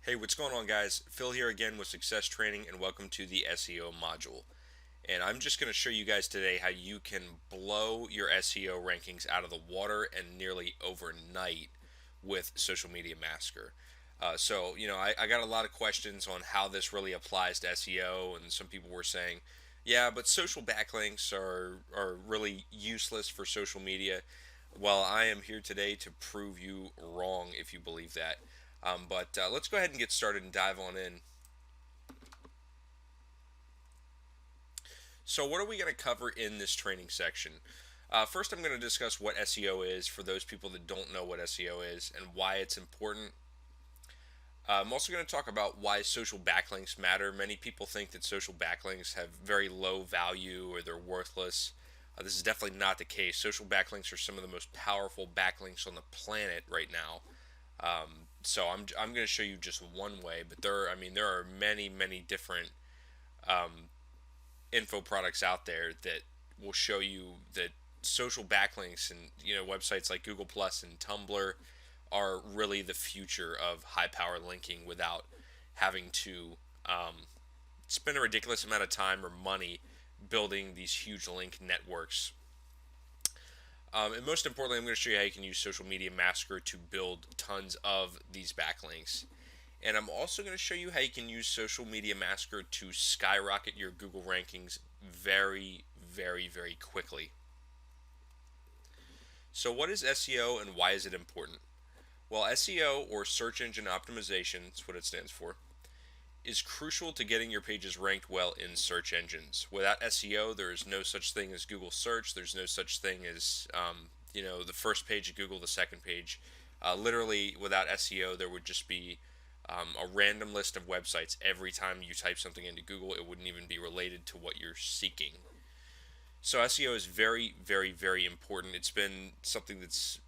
Hey, what's going on, guys? Phil here again with Success Training, and welcome to the SEO module. And I'm just going to show you guys today how you can blow your SEO rankings out of the water and nearly overnight with Social Media Massacre. I got a lot of questions on how this really applies to SEO, and some people were saying, yeah, but social backlinks are really useless for social media. Well, I am here today to prove you wrong if you believe that. But let's go ahead and get started and dive on in. So, what are we going to cover in this training section? First, I'm going to discuss what SEO is for those people that don't know what SEO is and why it's important. I'm also going to talk about why social backlinks matter. Many people think that social backlinks have very low value or they're worthless. This is definitely not the case. Social backlinks are some of the most powerful backlinks on the planet right now. So I'm going to show you just one way, but there are many different info products out there that will show you that social backlinks and websites like Google Plus and Tumblr are really the future of high power linking without having to spend a ridiculous amount of time or money building these huge link networks. And most importantly, I'm going to show you how you can use Social Media Massacre to build tons of these backlinks. And I'm also going to show you how you can use Social Media Massacre to skyrocket your Google rankings very quickly. So, what is SEO and why is it important? Well, SEO, or search engine optimization, that's what it stands for, is crucial to getting your pages ranked well in search engines. Without SEO, there is no such thing as Google search. There's no such thing as the first page of Google, the second page. Literally, without SEO, there would just be a random list of websites. Every time you type something into Google, it wouldn't even be related to what you're seeking. So SEO is very important. It's been something that's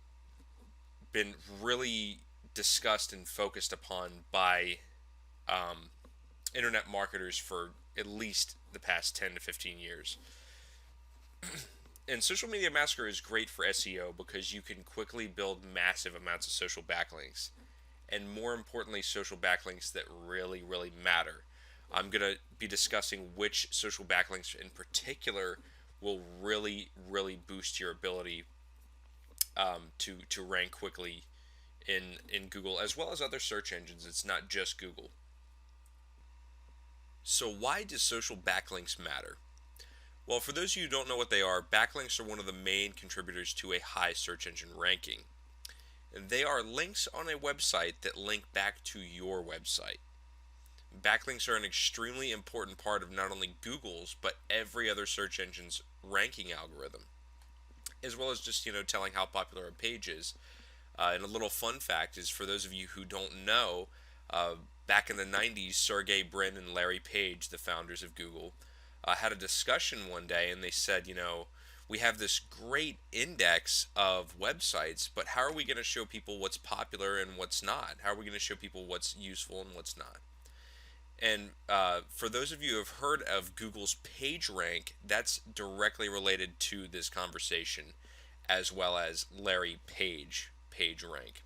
been really discussed and focused upon by internet marketers for at least the past 10 to 15 years. And Social Media Massacre is great for SEO because you can quickly build massive amounts of social backlinks. And more importantly, social backlinks that really matter. I'm going to be discussing which social backlinks in particular will really boost your ability to rank quickly in Google as well as other search engines. It's not just Google. So why do social backlinks matter? Well, for those of you who don't know what they are, backlinks are one of the main contributors to a high search engine ranking. And they are links on a website that link back to your website. Backlinks are an extremely important part of not only Google's, but every other search engine's ranking algorithm, as well as just, telling how popular a page is. And a little fun fact is, for those of you who don't know, back in the 90s, Sergey Brin and Larry Page, the founders of Google, had a discussion one day, and they said, we have this great index of websites, but how are we going to show people what's popular and what's not? How are we going to show people what's useful and what's not? And for those of you who have heard of Google's PageRank, that's directly related to this conversation, as well as Larry Page PageRank.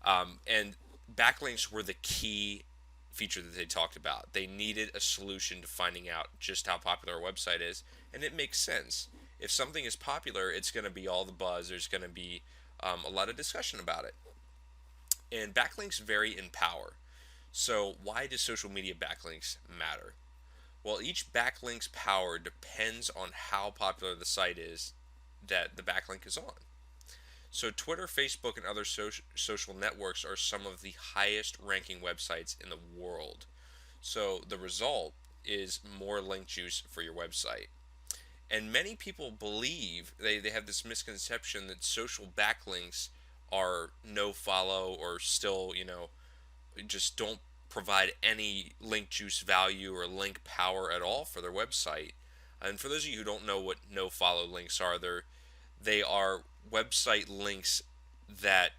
And backlinks were the key feature that they talked about. They needed a solution to finding out just how popular a website is, and it makes sense. If something is popular, it's going to be all the buzz. There's going to be a lot of discussion about it. And backlinks vary in power. So why do social media backlinks matter? Well, each backlink's power depends on how popular the site is that the backlink is on. So Twitter, Facebook, and other social networks are some of the highest ranking websites in the world. So the result is more link juice for your website. And many people believe, they have this misconception that social backlinks are no follow or still, just don't provide any link juice value or link power at all for their website. And for those of you who don't know what no follow links are, they are website links that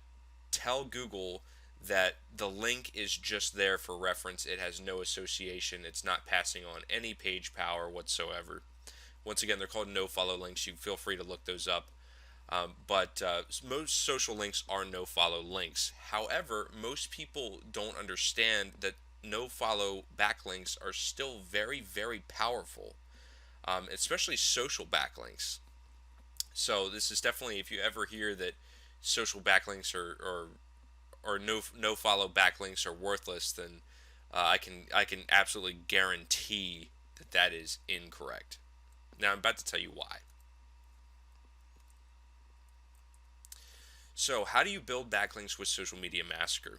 tell Google that the link is just there for reference. It has no association. It's not passing on any page power whatsoever. Once again, they're called no follow links. You feel free to look those up. But most social links are no follow links. However, most people don't understand that no follow backlinks are still very, very powerful, especially social backlinks. So this is definitely, if you ever hear that social backlinks or no follow backlinks are worthless, then I can absolutely guarantee that that is incorrect. Now I'm about to tell you why. So how do you build backlinks with Social Media Massacre?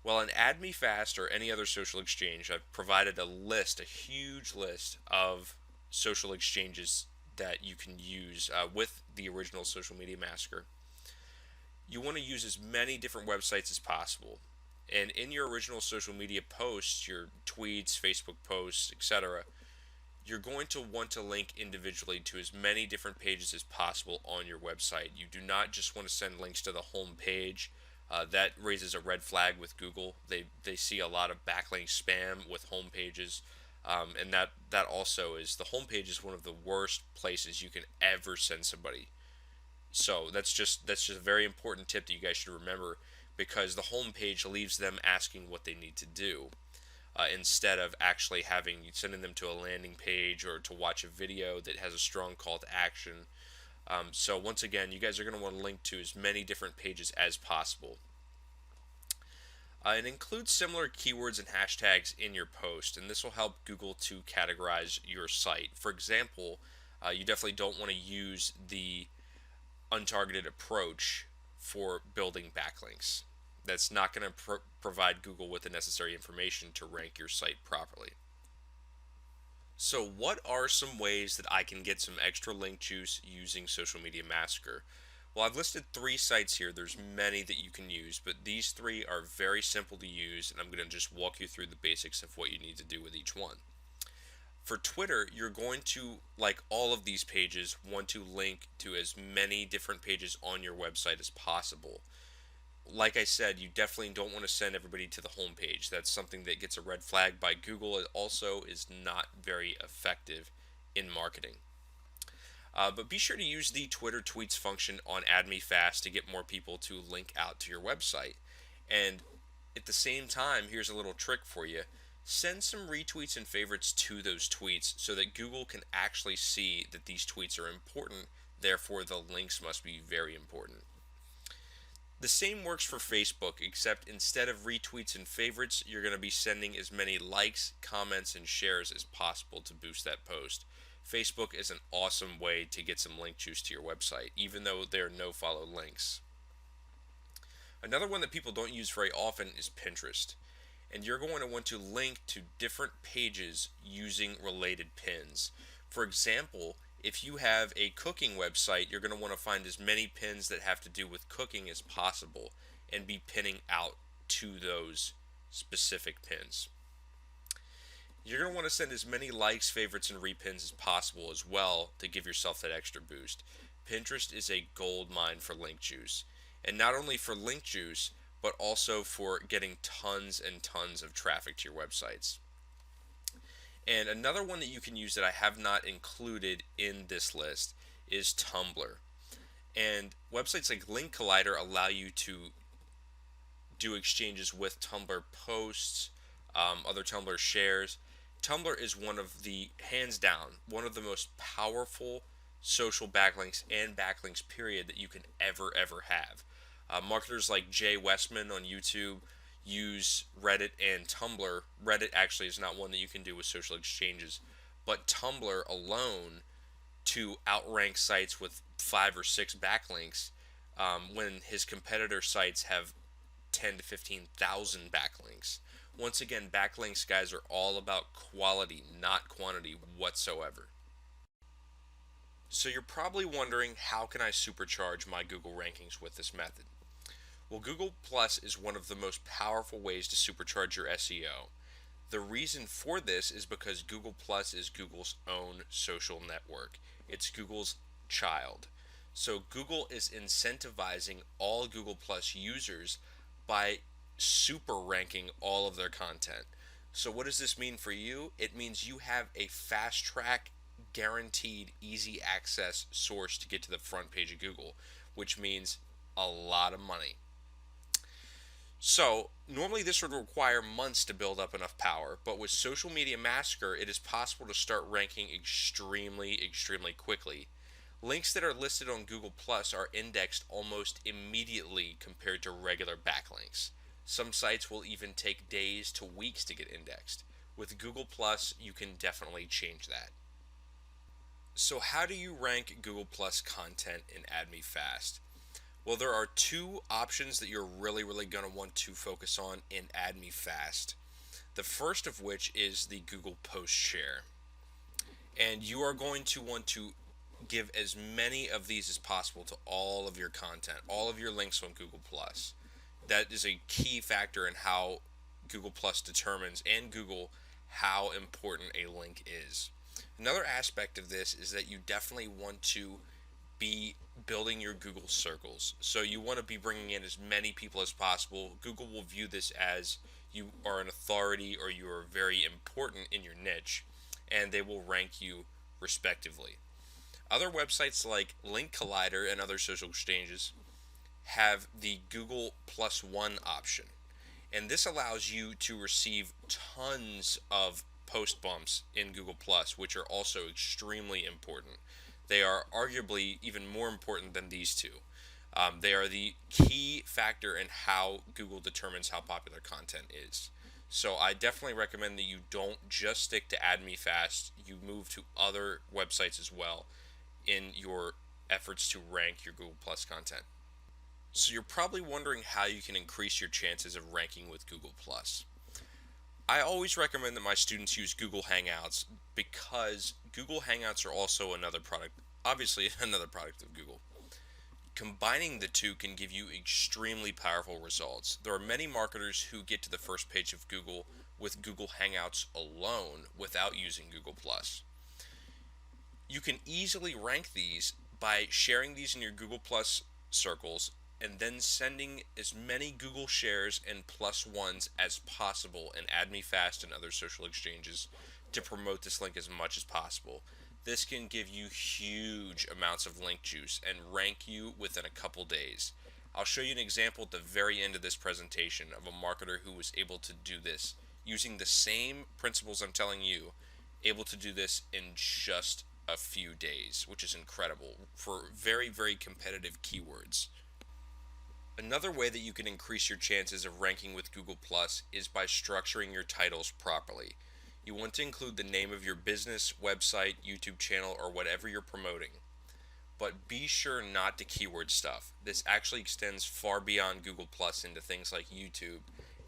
Well, in Add Me Fast or any other social exchange, I've provided a list, a huge list of social exchanges that you can use with the original Social Media Massacre. You want to use as many different websites as possible. And in your original social media posts, your tweets, Facebook posts, etc., you're going to want to link individually to as many different pages as possible on your website. You do not just want to send links to the home page. That raises a red flag with Google. They see a lot of backlink spam with home pages, and that also is the home page is one of the worst places you can ever send somebody. So that's just a very important tip that you guys should remember, because the home page leaves them asking what they need to do, instead of actually sending them to a landing page or to watch a video that has a strong call to action. So once again, you guys are going to want to link to as many different pages as possible. And include similar keywords and hashtags in your post, and this will help Google to categorize your site. For example, you definitely don't want to use the untargeted approach for building backlinks. That's not going to provide Google with the necessary information to rank your site properly. So, what are some ways that I can get some extra link juice using Social Media Massacre? Well, I've listed three sites here. There's many that you can use, but these three are very simple to use, and I'm going to just walk you through the basics of what you need to do with each one. For Twitter, you're going to, like all of these pages, want to link to as many different pages on your website as possible. Like I said, you definitely don't want to send everybody to the home page. That's something that gets a red flag by Google. It also is not very effective in marketing. But be sure to use the Twitter tweets function on Add Me Fast to get more people to link out to your website. And at the same time, here's a little trick for you. Send some retweets and favorites to those tweets so that Google can actually see that these tweets are important. Therefore, the links must be very important. The same works for Facebook, except instead of retweets and favorites, you're going to be sending as many likes, comments, and shares as possible to boost that post. Facebook is an awesome way to get some link juice to your website, even though there are no follow links. Another one that people don't use very often is Pinterest. And you're going to want to link to different pages using related pins. For example, if you have a cooking website, you're going to want to find as many pins that have to do with cooking as possible and be pinning out to those specific pins. You're going to want to send as many likes, favorites, and repins as possible as well to give yourself that extra boost. Pinterest is a gold mine for link juice. And not only for link juice, but also for getting tons and tons of traffic to your websites. And another one that you can use that I have not included in this list is Tumblr. And websites like Link Collider allow you to do exchanges with Tumblr posts, other Tumblr shares. Tumblr is one of the, hands down, one of the most powerful social backlinks and backlinks period that you can ever have. Marketers like Jay Westman on YouTube use Reddit and Tumblr. Reddit actually is not one that you can do with social exchanges, but Tumblr alone to outrank sites with 5 or 6 backlinks, when his competitor sites have 10 to 15,000 backlinks. Once again, backlinks, guys, are all about quality, not quantity whatsoever. So you're probably wondering, how can I supercharge my Google rankings with this method? Well, Google Plus is one of the most powerful ways to supercharge your SEO. The reason for this is because Google Plus is Google's own social network. It's Google's child. So Google is incentivizing all Google Plus users by super ranking all of their content. So what does this mean for you? It means you have a fast track, guaranteed, easy access source to get to the front page of Google. which means a lot of money. So, normally this would require months to build up enough power, but with Social Media Massacre, it is possible to start ranking extremely quickly. Links that are listed on Google Plus are indexed almost immediately compared to regular backlinks. Some sites will even take days to weeks to get indexed. With Google Plus, you can definitely change that. So, how do you rank Google Plus content in AdMeFast? Well, there are two options that you're really going to want to focus on in AdMeFast. The first of which is the Google Post Share. And you are going to want to give as many of these as possible to all of your content, all of your links on Google Plus. That is a key factor in how Google Plus determines, and Google, how important a link is. Another aspect of this is that you definitely want to be building your Google circles. So you want to be bringing in as many people as possible. Google will view this as you are an authority or you are very important in your niche, and they will rank you respectively. Other websites like Link Collider and other social exchanges have the Google Plus One option. And this allows you to receive tons of post bumps in Google Plus, which are also extremely important. They are arguably even more important than these two. They are the key factor in how Google determines how popular content is. So I definitely recommend that you don't just stick to AdMeFast, you move to other websites as well in your efforts to rank your Google Plus content. So you're probably wondering how you can increase your chances of ranking with Google Plus. I always recommend that my students use Google Hangouts because Google Hangouts are also another product, obviously another product of Google. Combining the two can give you extremely powerful results. There are many marketers who get to the first page of Google with Google Hangouts alone without using Google Plus. You can easily rank these by sharing these in your Google Plus circles and then sending as many Google shares and plus ones as possible in AdMeFast and other social exchanges to promote this link as much as possible. This can give you huge amounts of link juice and rank you within a couple days. I'll show you an example at the very end of this presentation of a marketer who was able to do this using the same principles I'm telling you, able to do this in just a few days, which is incredible for very competitive keywords. Another way that you can increase your chances of ranking with Google Plus is by structuring your titles properly. You want to include the name of your business, website, YouTube channel, or whatever you're promoting. But be sure not to keyword stuff. This actually extends far beyond Google Plus into things like YouTube.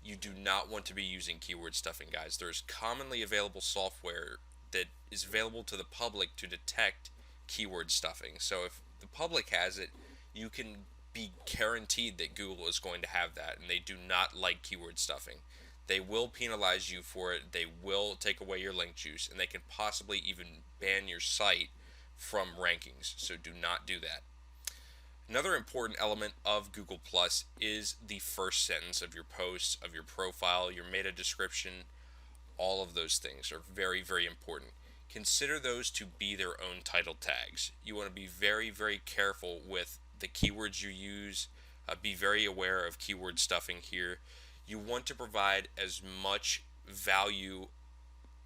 You do not want to be using keyword stuffing, guys. There's commonly available software that is available to the public to detect keyword stuffing. So if the public has it, you can be guaranteed that Google is going to have that, and they do not like keyword stuffing. They will penalize you for it, they will take away your link juice, and they can possibly even ban your site from rankings, so do not do that. Another important element of Google Plus is the first sentence of your post, of your profile, your meta description. All of those things are very important. Consider those to be their own title tags. You want to be very careful with the keywords you use. Be very aware of keyword stuffing here. You want to provide as much value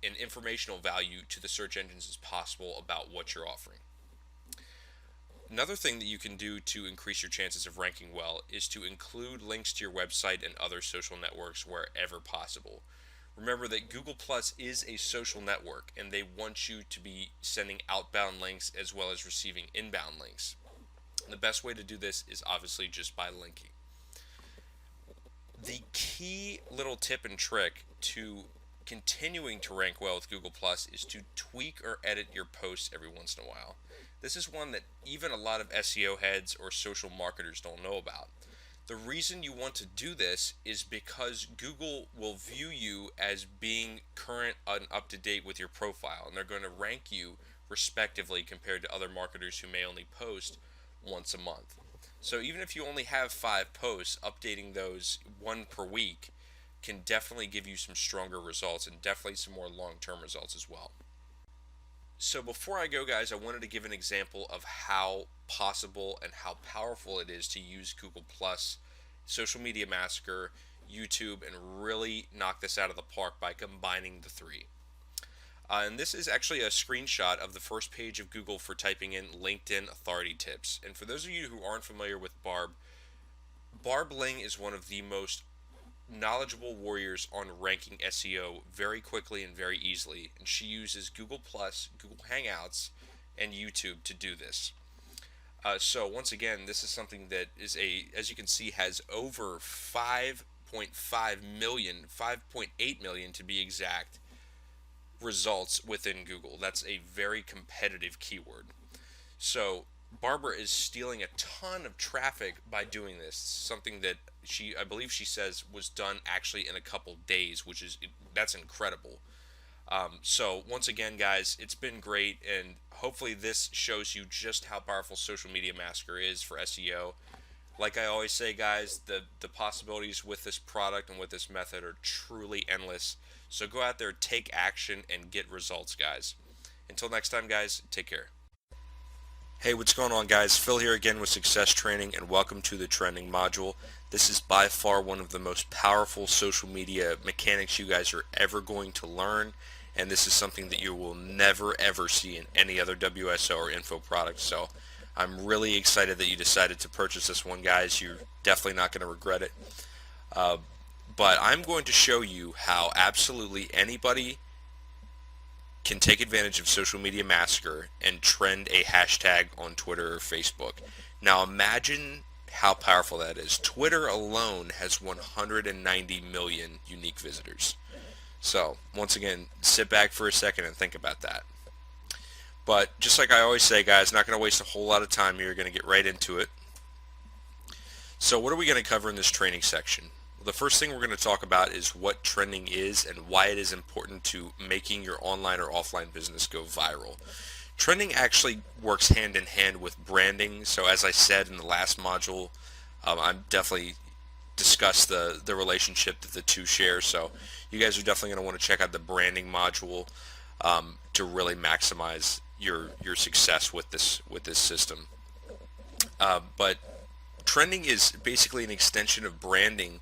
and informational value to the search engines as possible about what you're offering. Another thing that you can do to increase your chances of ranking well is to include links to your website and other social networks wherever possible. Remember that Google Plus is a social network, and they want you to be sending outbound links as well as receiving inbound links. And the best way to do this is obviously just by linking. The key little tip and trick to continuing to rank well with Google Plus is to tweak or edit your posts every once in a while. This is one that even a lot of SEO heads or social marketers don't know about. The reason you want to do this is because Google will view you as being current and up to date with your profile, and they're going to rank you respectively compared to other marketers who may only post once a month. So even if you only have 5 posts, updating those one per week can definitely give you some stronger results and definitely some more long-term results as well. So before I go, guys, I wanted to give an example of how possible and how powerful it is to use Google Plus, Social Media Massacre, YouTube, and really knock this out of the park by combining the three. And this is actually a screenshot of the first page of Google for typing in LinkedIn authority tips. And for those of you who aren't familiar with Barb Ling is one of the most knowledgeable warriors on ranking SEO very quickly and very easily, and she uses Google Plus, Google Hangouts, and YouTube to do this. So once again, this is something that as you can see, has over 5.5 million, 5.8 million to be exact, results within Google. That's a very competitive keyword. So Barbara is stealing a ton of traffic by doing this. Something that I believe she says was done actually in a couple days, that's incredible. So once again, guys, it's been great, and hopefully this shows you just how powerful Social Media Massacre is for SEO. Like I always say, guys, the possibilities with this product and with this method are truly endless. So go out there, take action, and get results, guys. Until next time, guys, take care. Hey, what's going on, guys? Phil here again with Success Training, and welcome to the trending module. This is by far one of the most powerful social media mechanics you guys are ever going to learn, and this is something that you will never ever see in any other WSO or info product. So I'm really excited that you decided to purchase this one, guys. You're definitely not going to regret it. But I'm going to show you how absolutely anybody can take advantage of Social Media Massacre and trend a hashtag on Twitter or Facebook. Now imagine how powerful that is. Twitter alone has 190 million unique visitors. So once again, sit back for a second and think about that. But just like I always say, guys, not going to waste a whole lot of time here. We're going to get right into it. So what are we going to cover in this training section? Well, the first thing we're going to talk about is what trending is and why it is important to making your online or offline business go viral. Trending actually works hand in hand with branding. So as I said in the last module, I'm definitely discussed the relationship that the two share. So you guys are definitely going to want to check out the branding module to really maximize your success with this system. But trending is basically an extension of branding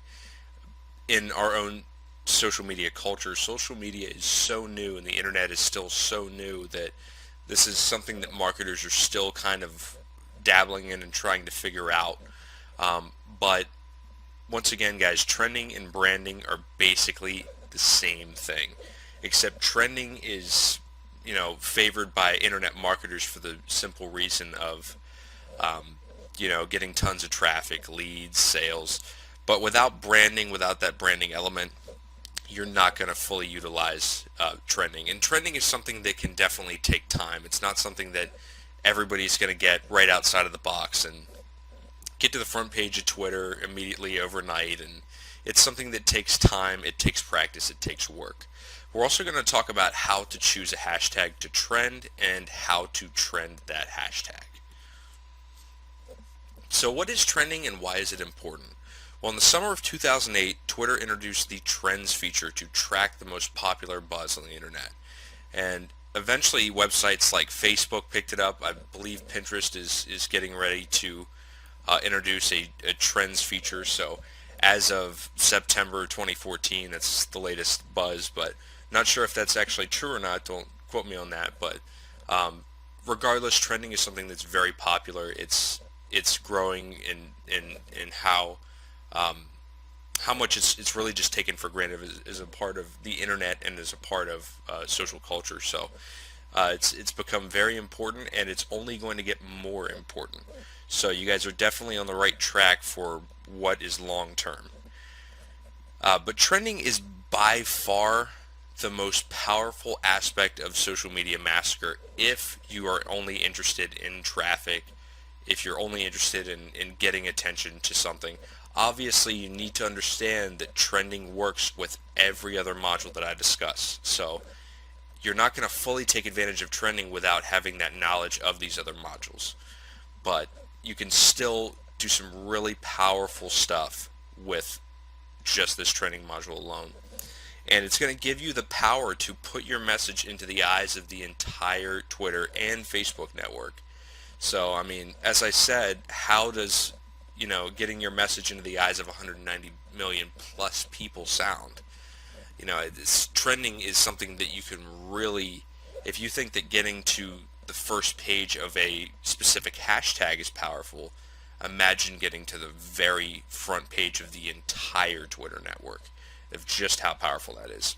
in our own social media culture. Social media is so new and the internet is still so new that this is something that marketers are still kind of dabbling in and trying to figure out. But once again, guys, trending and branding are basically the same thing, except trending is, favored by internet marketers for the simple reason of, getting tons of traffic, leads, sales. But without branding, without that branding element, you're not going to fully utilize trending. And trending is something that can definitely take time. It's not something that everybody's going to get right outside of the box and get to the front page of Twitter immediately overnight. And it's something that takes time, it takes practice, it takes work. We're also going to talk about how to choose a hashtag to trend and how to trend that hashtag. So what is trending and why is it important? Well, in the summer of 2008, Twitter introduced the Trends feature to track the most popular buzz on the internet. And eventually websites like Facebook picked it up. I believe Pinterest is getting ready to introduce a Trends feature. So as of September 2014, that's the latest buzz, but not sure if that's actually true or not. Don't quote me on that. But regardless, trending is something that's very popular. It's growing in how much it's really just taken for granted as a part of the internet and as a part of social culture. So it's become very important, and it's only going to get more important. So you guys are definitely on the right track for what is long term. But trending is by far the most powerful aspect of Social Media Massacre if you are only interested in traffic, if you're only interested in getting attention to something. Obviously, you need to understand that trending works with every other module that I discuss. So you're not going to fully take advantage of trending without having that knowledge of these other modules. But you can still do some really powerful stuff with just this trending module alone. and it's going to give you the power to put your message into the eyes of the entire Twitter and Facebook network. So, I mean, as I said, how does, getting your message into the eyes of 190 million plus people sound? Trending is something that you can really, if you think that getting to the first page of a specific hashtag is powerful, imagine getting to the very front page of the entire Twitter network, of just how powerful that is.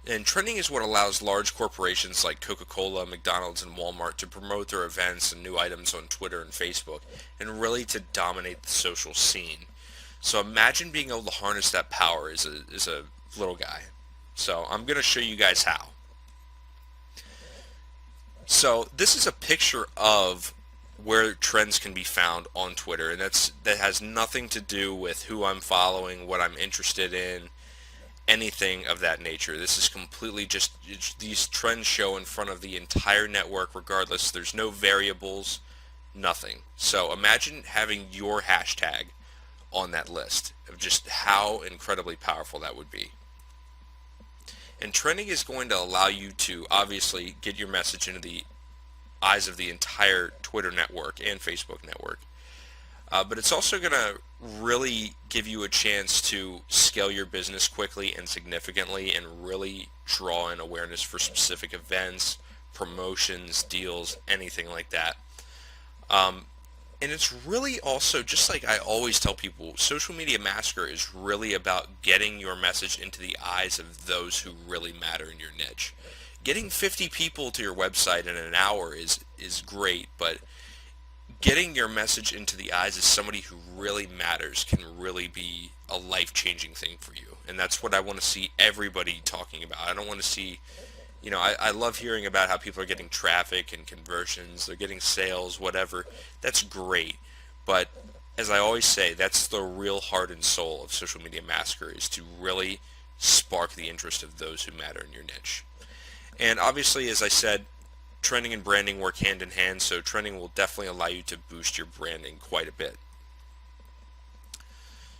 And trending is what allows large corporations like Coca-Cola, McDonald's, and Walmart to promote their events and new items on Twitter and Facebook, and really to dominate the social scene. So imagine being able to harness that power as a little guy. So I'm going to show you guys how. So this is a picture of where trends can be found on Twitter, and that has nothing to do with who I'm following, what I'm interested in, anything of that nature. This is completely just these trends show in front of the entire network regardless. There's no variables, nothing. So imagine having your hashtag on that list, of just how incredibly powerful that would be. And trending is going to allow you to obviously get your message into the eyes of the entire Twitter network and Facebook network. But it's also going to really give you a chance to scale your business quickly and significantly, and really draw in awareness for specific events, promotions, deals, anything like that. And it's really also, just like I always tell people, Social Media Massacre is really about getting your message into the eyes of those who really matter in your niche. Getting 50 people to your website in an hour is great, but getting your message into the eyes of somebody who really matters can really be a life-changing thing for you. And that's what I want to see everybody talking about. I don't want to see, I love hearing about how people are getting traffic and conversions, they're getting sales, whatever. That's great. But as I always say, that's the real heart and soul of Social Media Massacre, is to really spark the interest of those who matter in your niche. And obviously, as I said, trending and branding work hand in hand, so trending will definitely allow you to boost your branding quite a bit.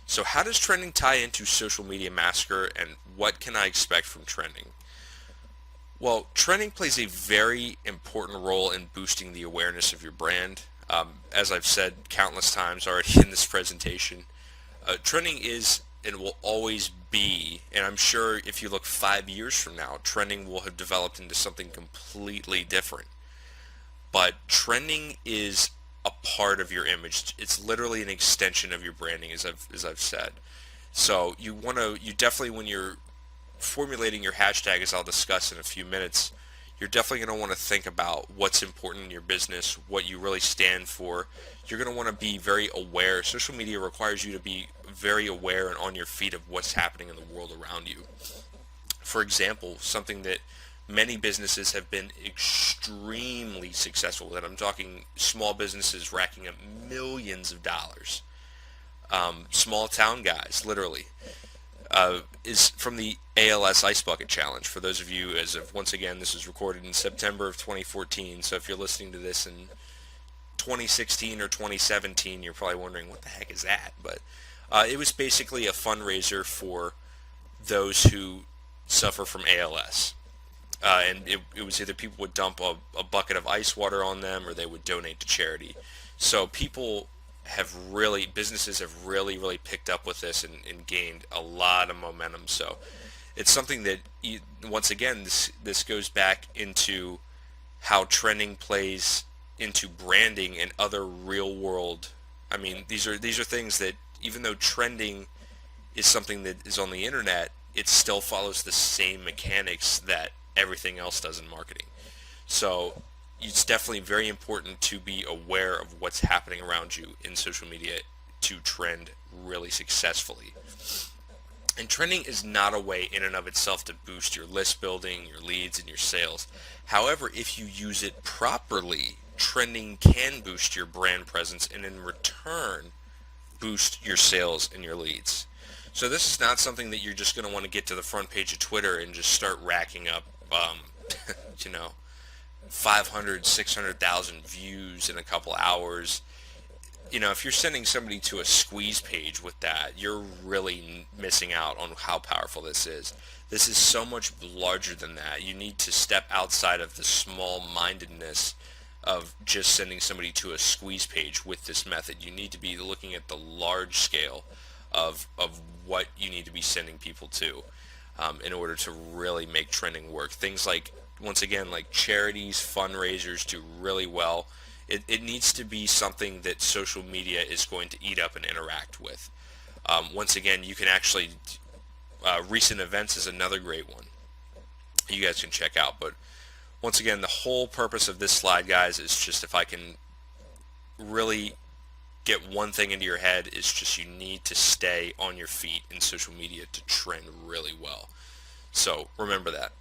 So how does trending tie into Social Media Massacre, and what can I expect from trending? Well, trending plays a very important role in boosting the awareness of your brand. As I've said countless times already in this presentation, trending is and will always be, and I'm sure if you look 5 years from now, trending will have developed into something completely different. But trending is a part of your image. It's literally an extension of your branding, as I've said. So you definitely, when you're formulating your hashtag, as I'll discuss in a few minutes, you're definitely going to want to think about what's important in your business, what you really stand for. You're going to want to be very aware. Social media requires you to be very aware and on your feet of what's happening in the world around you. For example, something that many businesses have been extremely successful with, I'm talking small businesses racking up millions of dollars, small town guys, literally, is from the ALS Ice Bucket Challenge. For those of you, as of, once again, this was recorded in September of 2014, so if you're listening to this in 2016 or 2017, you're probably wondering, what the heck is that? But it was basically a fundraiser for those who suffer from ALS. And it was either people would dump a bucket of ice water on them, or they would donate to charity. So businesses have really picked up with this and gained a lot of momentum. So it's something that, once again, this goes back into how trending plays into branding and other real world. I mean, these are things that, even though trending is something that is on the internet, it still follows the same mechanics that everything else does in marketing. So it's definitely very important to be aware of what's happening around you in social media to trend really successfully. And trending is not a way in and of itself to boost your list building, your leads, and your sales. However, if you use it properly, trending can boost your brand presence and in return boost your sales and your leads. So this is not something that you're just going to want to get to the front page of Twitter and just start racking up 500, 600,000 views in a couple hours. if you're sending somebody to a squeeze page with that, you're really missing out on how powerful this is. This is so much larger than that. You need to step outside of the small-mindedness of just sending somebody to a squeeze page with this method. You need to be looking at the large scale of what you need to be sending people to, in order to really make trending work. Things like, once again, like charities, fundraisers do really well. It needs to be something that social media is going to eat up and interact with. Once again, you can actually, recent events is another great one you guys can check out. But once again, the whole purpose of this slide, guys, is just, if I can really get one thing into your head, is just you need to stay on your feet in social media to trend really well. So remember that.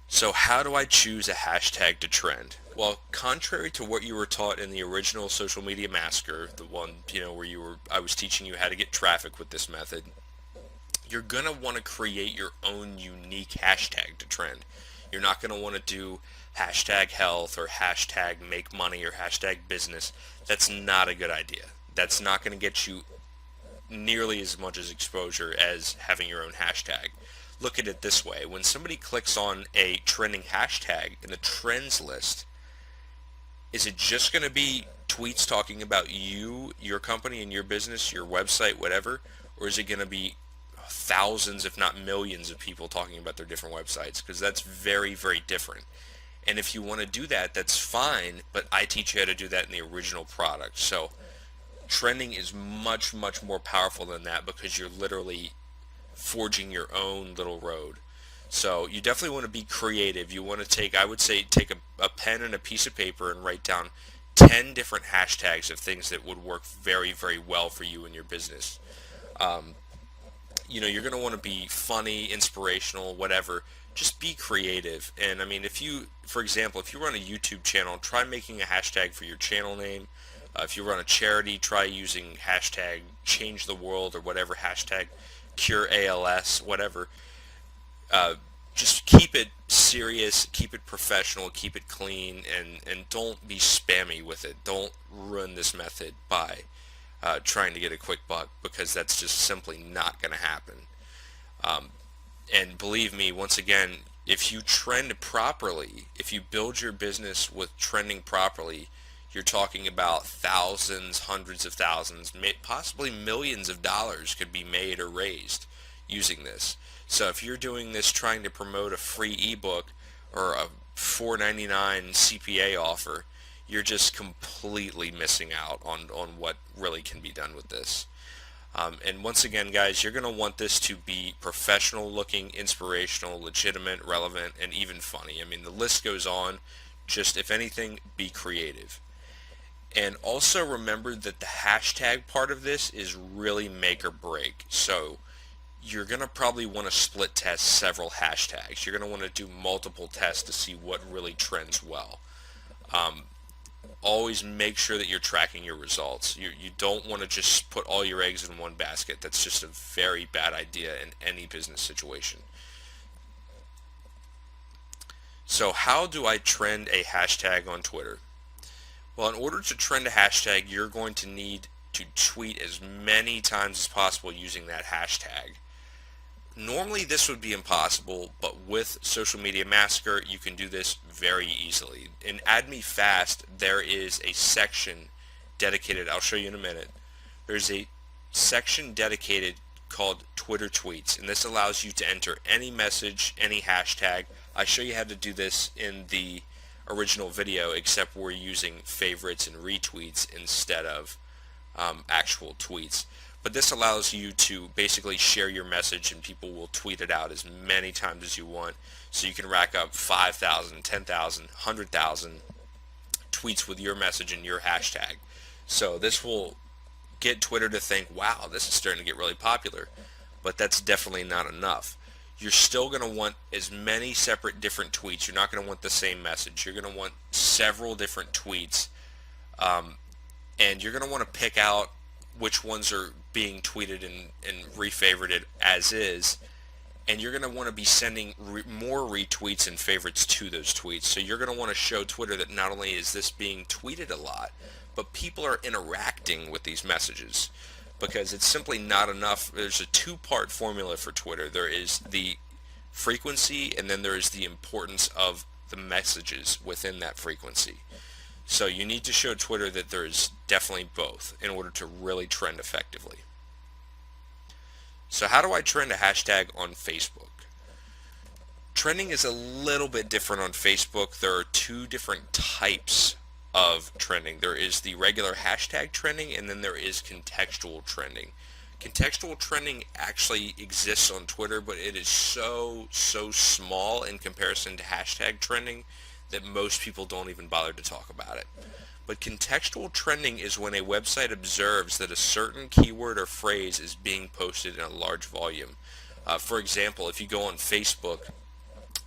So how do I choose a hashtag to trend? Well, contrary to what you were taught in the original Social Media Massacre, the one, where I was teaching you how to get traffic with this method, you're going to want to create your own unique hashtag to trend. You're not going to want to do hashtag health or hashtag make money or hashtag business. That's not a good idea. That's not going to get you nearly as much as exposure as having your own hashtag. Look at it this way. When somebody clicks on a trending hashtag in the trends list, is it just going to be tweets talking about you, your company, and your business, your website, whatever? Or is it going to be thousands, if not millions, of people talking about their different websites? Because that's very, very different. And if you want to do that, that's fine, but I teach you how to do that in the original product. So trending is much, much more powerful than that, because you're literally forging your own little road. So you definitely want to be creative. You want to take a pen and a piece of paper and write down 10 different hashtags of things that would work very, very well for you and your business. You're going to want to be funny, inspirational, whatever. Just be creative. And I mean, for example, if you run a YouTube channel, try making a hashtag for your channel name. If you run a charity, try using hashtag change the world or whatever, hashtag cure ALS, whatever. Just keep it serious, keep it professional, keep it clean, and don't be spammy with it. Don't ruin this method by trying to get a quick buck, because that's just simply not going to happen. And believe me, once again, if you trend properly, if you build your business with trending properly, you're talking about thousands, hundreds of thousands, possibly millions of dollars could be made or raised using this. So if you're doing this trying to promote a free ebook or a $4.99 CPA offer, you're just completely missing out on what really can be done with this. And once again, guys, you're going to want this to be professional looking, inspirational, legitimate, relevant, and even funny. I mean, the list goes on. Just, if anything, be creative. And also remember that the hashtag part of this is really make or break. So you're going to probably want to split test several hashtags. You're going to want to do multiple tests to see what really trends well. Always make sure that you're tracking your results. You don't want to just put all your eggs in one basket. That's just a very bad idea in any business situation. So how do I trend a hashtag on Twitter? Well, in order to trend a hashtag, you're going to need to tweet as many times as possible using that hashtag. Normally this would be impossible, but with Social Media Massacre, you can do this very easily. In Add Me Fast, there is a section dedicated, I'll show you in a minute. There's a section dedicated called Twitter Tweets, and this allows you to enter any message, any hashtag. I show you how to do this in the original video, except we're using favorites and retweets instead of actual tweets. But this allows you to basically share your message, and people will tweet it out as many times as you want. So you can rack up 5,000, 10,000, 100,000 tweets with your message and your hashtag. So this will get Twitter to think, wow, this is starting to get really popular. But that's definitely not enough. You're still going to want as many separate different tweets. You're not going to want the same message. You're going to want several different tweets. And you're going to want to pick out which ones are being tweeted and refavorited as is, and you're going to want to be sending more retweets and favorites to those tweets. So you're going to want to show Twitter that not only is this being tweeted a lot, but people are interacting with these messages, because it's simply not enough. There's a two-part formula for Twitter. There is the frequency, and then there is the importance of the messages within that frequency. So you need to show Twitter that there is definitely both in order to really trend effectively. So how do I trend a hashtag on Facebook? Trending is a little bit different on Facebook. There are two different types of trending. There is the regular hashtag trending, and then there is contextual trending. Contextual trending actually exists on Twitter, but it is so small in comparison to hashtag trending that most people don't even bother to talk about it. But contextual trending is when a website observes that a certain keyword or phrase is being posted in a large volume. For example, if you go on Facebook,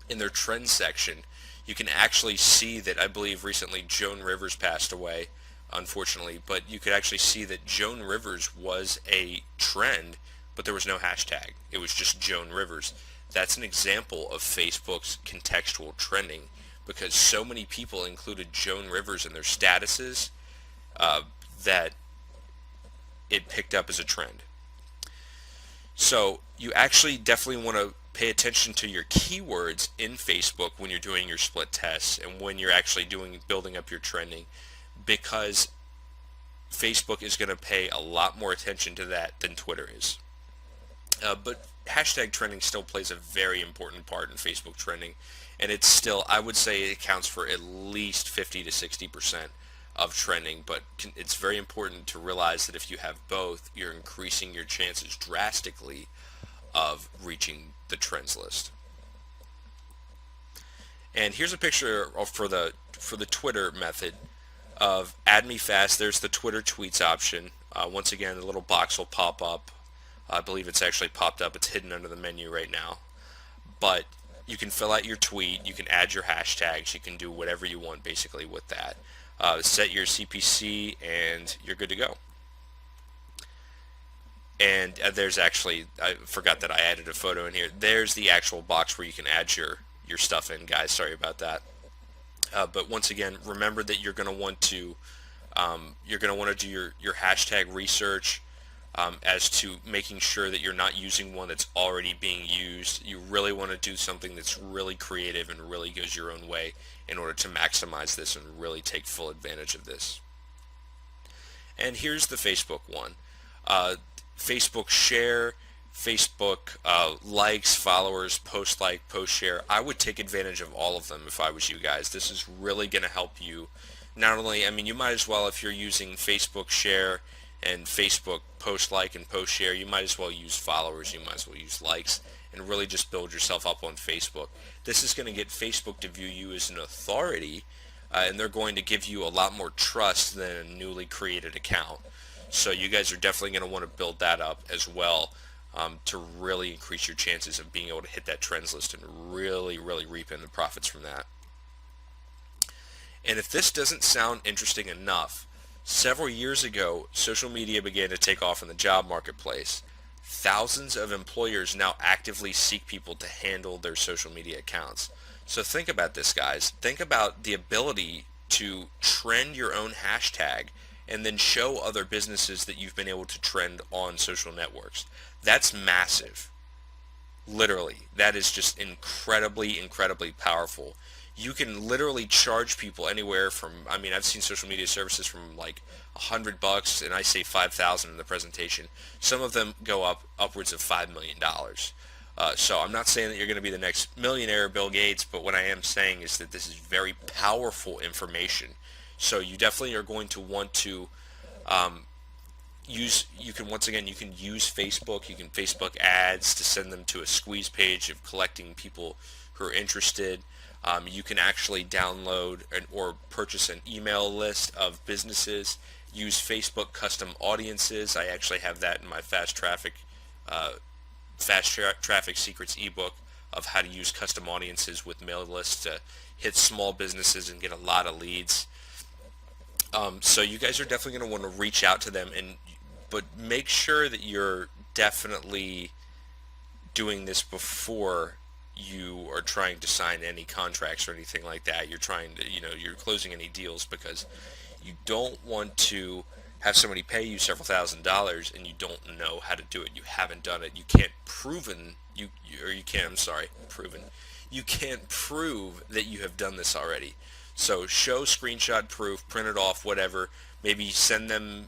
in their trends section, you can actually see that, I believe recently Joan Rivers passed away, unfortunately, but you could actually see that Joan Rivers was a trend, but there was no hashtag. It was just Joan Rivers. That's an example of Facebook's contextual trending, because so many people included Joan Rivers in their statuses that it picked up as a trend. So you actually definitely want to pay attention to your keywords in Facebook when you're doing your split tests and when you're actually building up your trending, because Facebook is going to pay a lot more attention to that than Twitter is. But hashtag trending still plays a very important part in Facebook trending, and it's still, I would say, it accounts for at least 50 to 60% of trending, but it's very important to realize that if you have both, you're increasing your chances drastically of reaching the trends list. And here's a picture for the Twitter method of add me fast. There's the Twitter tweets option. Once again, the little box will pop up. I believe it's actually popped up. It's hidden under the menu right now. But you can fill out your tweet. You can add your hashtags. You can do whatever you want basically with that. Set your CPC and you're good to go. And there's actually, I forgot that I added a photo in here. There's the actual box where you can add your stuff in, guys. Sorry about that. But once again, remember that you're going to want to do your hashtag research as to making sure that you're not using one that's already being used. You really want to do something that's really creative and really goes your own way in order to maximize this and really take full advantage of this. And here's the Facebook one. Facebook share, Facebook likes, followers, post like, post share. I would take advantage of all of them if I was you guys. This is really going to help you. Not only, I mean, you might as well, if you're using Facebook share and Facebook post like and post share, you might as well use followers, you might as well use likes, and really just build yourself up on Facebook. This is going to get Facebook to view you as an authority, and they're going to give you a lot more trust than a newly created account. So you guys are definitely going to want to build that up as well to really increase your chances of being able to hit that trends list and really reap in the profits from that. And if this doesn't sound interesting enough, several years ago, social media began to take off in the job marketplace. Thousands of employers now actively seek people to handle their social media accounts. So think about this, guys. Think about the ability to trend your own hashtag and then show other businesses that you've been able to trend on social networks. That's massive. Literally. That is just incredibly powerful. You can literally charge people anywhere from, I mean, I've seen social media services from like $100, and I say 5,000 in the presentation. Some of them go up upwards of $5 million. So I'm not saying that you're going to be the next millionaire Bill Gates, but what I am saying is that this is very powerful information. So you definitely are going to want to you can use Facebook, you can Facebook ads to send them to a squeeze page of collecting people who are interested. You can actually download or purchase an email list of businesses, use Facebook custom audiences. I actually have that in my Fast Traffic Secrets ebook of how to use custom audiences with mail lists to hit small businesses and get a lot of leads. So you guys are definitely going to want to reach out to them, but make sure that you're definitely doing this before you are trying to sign any contracts or anything like that. You're trying to, you're closing any deals, because you don't want to have somebody pay you several $1,000s and you don't know how to do it. You haven't done it. You can't proven or you can't. I'm sorry, proven. You can't prove that you have done this already. So show screenshot proof, print it off, whatever. Maybe send them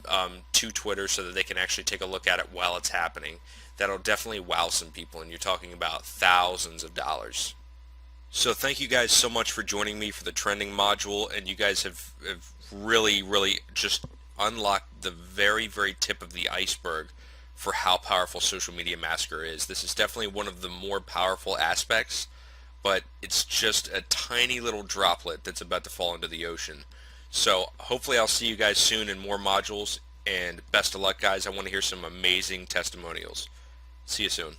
to Twitter so that they can actually take a look at it while it's happening. That'll definitely wow some people, and you're talking about thousands of dollars. So thank you guys so much for joining me for the trending module, and you guys have really, really just unlocked the very, very tip of the iceberg for how powerful Social Media Massacre is. This is definitely one of the more powerful aspects, but it's just a tiny little droplet that's about to fall into the ocean. So hopefully I'll see you guys soon in more modules, and best of luck, guys. I want to hear some amazing testimonials. See you soon.